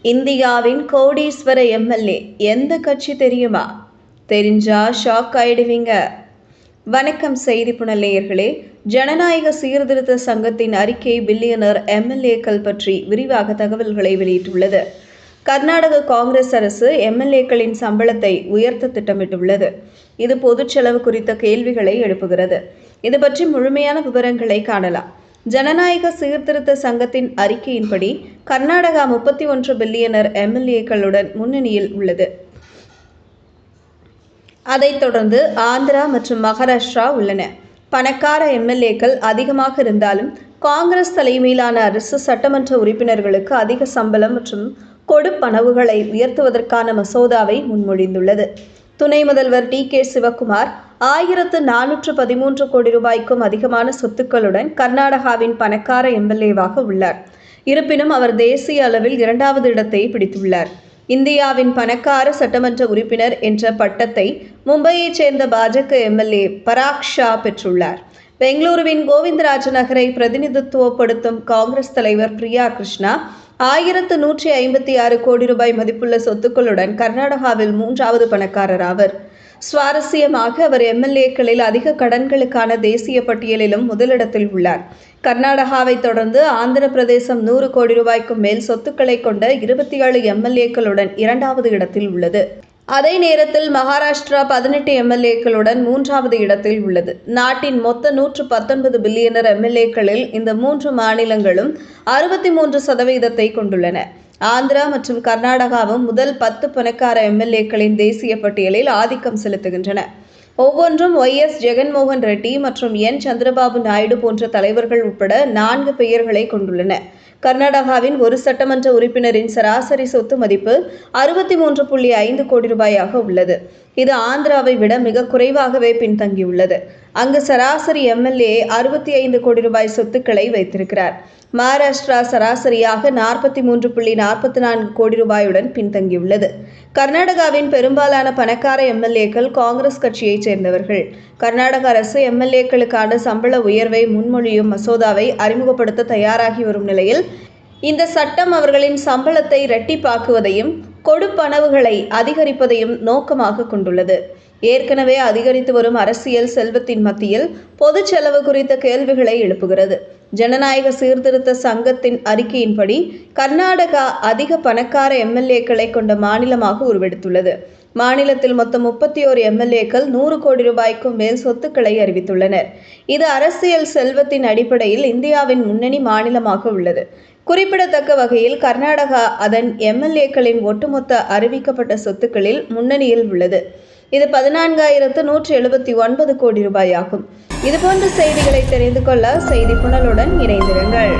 இந்தியாவின் கோடீஸ்வர எம்எல்ஏ எந்த கட்சி தெரியுமா? தெரிஞ்சா ஷாக் ஆயிடுவீங்க. வணக்கம் செய்தி புனல் நேயர்களே. ஜனநாயக சீர்திருத்த சங்கத்தின் அறிக்கை பில்லியனர் எம்எல்ஏக்கள் பற்றி விரிவாக தகவல்களை வெளியிட்டுள்ளது. கர்நாடக காங்கிரஸ் அரசு எம்எல்ஏக்களின் சம்பளத்தை உயர்த்த திட்டமிட்டுள்ளது. இது பொதுச் செலவு குறித்த கேள்விகளை எழுப்புகிறது. இது பற்றி முழுமையான விவரங்களை காணலாம். ஜனநாயக சீர்திருத்த சங்கத்தின் அறிக்கையின்படி கர்நாடகா 31 பில்லியனர் எம்எல்ஏக்களுடன் முன்னணியில் உள்ளது. அதைத் தொடர்ந்து ஆந்திரா மற்றும் மகாராஷ்டிரா உள்ளன. பணக்கார எம்எல்ஏக்கள் அதிகமாக இருந்தாலும் காங்கிரஸ் தலைமையிலான அரசு சட்டமன்ற உறுப்பினர்களுக்கு அதிக சம்பளம் மற்றும் கொடுப்பனவுகளை உயர்த்துவதற்கான மசோதாவை முன்மொழிந்துள்ளது. துணை முதல்வர் டி.கே. சிவக்குமார் 1413 கோடி ரூபாய்க்கும் அதிகமான சொத்துக்களுடன் கர்நாடகாவின் பணக்கார எம்எல்ஏவாக உள்ளார். இருப்பினும் அவர் தேசிய அளவில் 2வது இடத்தை பிடித்துள்ளார். இந்தியாவின் பணக்கார சட்டமன்ற உறுப்பினர் என்ற பட்டத்தை மும்பையைச் சேர்ந்த பாஜக எம்எல்ஏ பராக் ஷா பெற்றுள்ளார். பெங்களூருவின் கோவிந்தராஜ நகரை பிரதிநிதித்துவப்படுத்தும் காங்கிரஸ் தலைவர் பிரியா கிருஷ்ணா 1156 கோடி ரூபாய் மதிப்புள்ள சொத்துக்களுடன் கர்நாடகாவில் 3வது பணக்காரர் ஆவர். சுவாரஸ்யமாக அவர் எம்எல்ஏக்களில் அதிக கடன்களுக்கான தேசிய பட்டியலிலும் முதலிடத்தில் உள்ளார். கர்நாடகாவை தொடர்ந்து ஆந்திர பிரதேசம் 100 கோடி ரூபாய்க்கும் மேல் சொத்துக்களை கொண்ட 27 எம்எல்ஏக்களுடன் 2வது இடத்தில் உள்ளது. அதே நேரத்தில் மகாராஷ்டிரா 18 எம்எல்ஏக்களுடன் 3வது இடத்தில் உள்ளது. நாட்டின் மொத்த 119 பில்லியனர் எம்எல்ஏக்களில் இந்த 3 மாநிலங்களும் 63% கொண்டுள்ளன. ஆந்திரா மற்றும் கர்நாடகாவும் முதல் 10 பணக்கார எம்எல்ஏக்களின் தேசிய பட்டியலில் ஆதிக்கம் செலுத்துகின்றன. ஒவ்வொன்றும் ஒய்.எஸ். ஜெகன்மோகன் ரெட்டி மற்றும் என். சந்திரபாபு நாயுடு போன்ற தலைவர்கள் உட்பட 4 பெயர்களை கொண்டுள்ளன. கர்நாடகாவின் ஒரு சட்டமன்ற உறுப்பினரின் சராசரி சொத்து மதிப்பு 63.5 கோடி ரூபாயாக உள்ளது. இது ஆந்திராவை விட மிக குறைவாகவே பின்தங்கியுள்ளது. அங்கு சராசரி எம்எல்ஏ 65 கோடி ரூபாய் சொத்துக்களை வைத்திருக்கிறார். மகாராஷ்டிரா சராசரியாக 43.44 கோடி ரூபாயுடன் பின்தங்கியுள்ளது. கர்நாடகாவின் பெரும்பாலான பணக்கார எம்எல்ஏக்கள் காங்கிரஸ் கட்சியைச் சேர்ந்தவர்கள். கர்நாடக அரசு எம்எல்ஏக்களுக்கான சம்பள உயர்வை முன்மொழியும் மசோதாவை அறிமுகப்படுத்த தயாராகி வரும் நிலையில் இந்த சட்டம் அவர்களின் சம்பளத்தை இரட்டிப்பாக்குவதையும் கொடுப்பனவுகளை அதிகரிப்பதையும் நோக்கமாக கொண்டுள்ளது. ஏற்கனவே அதிகரித்து வரும் அரசியல் செல்வத்தின் மத்தியில் பொது செலவு குறித்த கேள்விகளை எழுப்புகிறது. ஜனநாயக சீர்திருத்த சங்கத்தின் அறிக்கையின்படி கர்நாடகா அதிக பணக்கார எம்எல்ஏக்களை கொண்ட மாநிலமாக உருவெடுத்துள்ளது. மாநிலத்தில் மொத்தம் 31 எம்எல்ஏக்கள் 100 கோடி ரூபாய்க்கும் மேல் சொத்துக்களை அறிவித்துள்ளனர். இது அரசியல் செல்வத்தின் அடிப்படையில் இந்தியாவின் முன்னணி மாநிலமாக உள்ளது. குறிப்பிடத்தக்க வகையில் கர்நாடகா அதன் எம்எல்ஏக்களின் ஒட்டுமொத்த அறிவிக்கப்பட்ட சொத்துக்களில் முன்னணியில் உள்ளது. இது 14,179 கோடி ரூபாய் ஆகும். இதுபோன்ற செய்திகளை தெரிந்து கொள்ள செய்தி புனலுடன் இணைந்திருங்கள்.